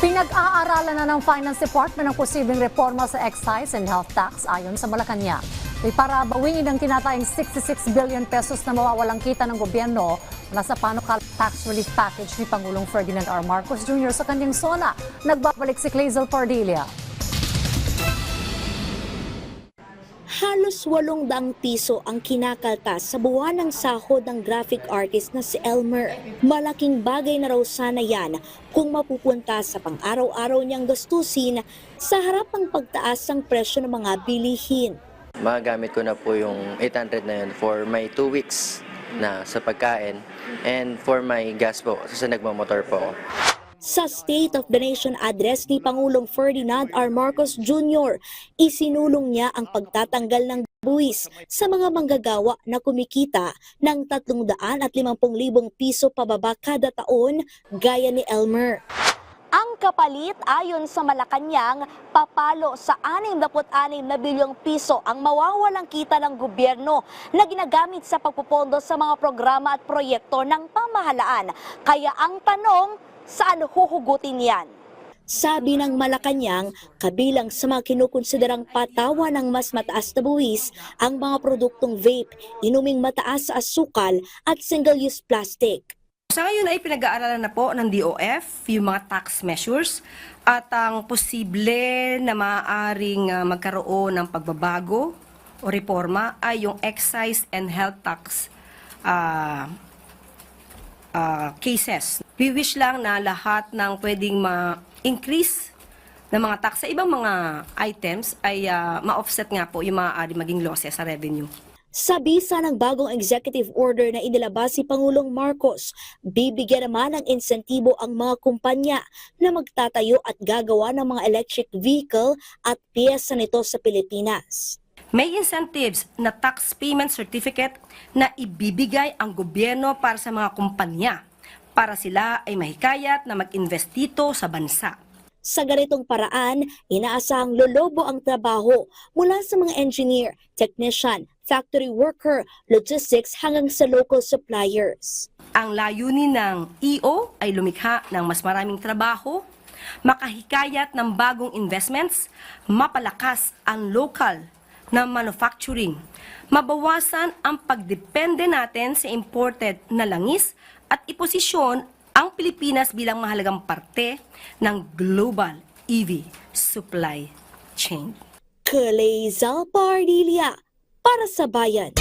Pinag-aaralan na ng Finance Department ang posibleng reforma sa excise and health tax ayon sa Malacanang. Para bawiin ang tinatayang 66 billion pesos na mawawalang kita ng gobyerno na sa panukal tax relief package ni Pangulong Ferdinand R. Marcos Jr. sa kanyang sona. Nagbabalik si Clazel Pardilia. Halos 800 piso ang kinakaltas sa buwan ng sahod ng graphic artist na si Elmer. Malaking bagay na raw sana yan kung mapupunta sa pang-araw-araw niyang gastusin sa harap ng pagtaas ng presyo ng mga bilihin. Magagamit ko na po yung 800 na yun for my 2 weeks na sa pagkain and for my gas po kasi nagmamotor po ako. Sa State of the Nation address ni Pangulong Ferdinand R. Marcos Jr., isinulong niya ang pagtatanggal ng buwis sa mga manggagawa na kumikita ng 350,000 piso pababa kada taon gaya ni Elmer. Ang kapalit ayon sa Malacanang, papalo sa 66 na bilyong piso ang mawawalang kita ng gobyerno na ginagamit sa pagpupondo sa mga programa at proyekto ng pamahalaan. Kaya ang tanong, saan huhugutin yan? Sabi ng Malacanang, kabilang sa mga kinukonsiderang patawa ng mas mataas na buwis ang mga produktong vape, inuming mataas sa asukal at single-use plastic. Sa ngayon ay pinag-aaralan na po ng DOF yung mga tax measures at ang posible na maaaring magkaroon ng pagbabago o reforma ay yung excise and health tax cases. We wish lang na lahat ng pwedeng ma-increase ng mga tax sa ibang mga items ay ma-offset nga po yung maaari maging losses sa revenue. Sa bisa ng bagong executive order na inilabas si Pangulong Marcos, bibigyan naman ng insentibo ang mga kumpanya na magtatayo at gagawa ng mga electric vehicle at piyesa nito sa Pilipinas. May incentives na tax payment certificate na ibibigay ang gobyerno para sa mga kumpanya para sila ay mahikayat na mag-invest dito sa bansa. Sa ganitong paraan, inaasahang lolobo ang trabaho mula sa mga engineer, technician, factory worker, logistics hanggang sa local suppliers. Ang layunin ng EO ay lumikha ng mas maraming trabaho, makahikayat ng bagong investments, mapalakas ang local na manufacturing, mabawasan ang pagdepende natin sa imported na langis at iposisyon ang Pilipinas bilang mahalagang parte ng global EV supply chain. Clazel Pardilia para sa Bayan.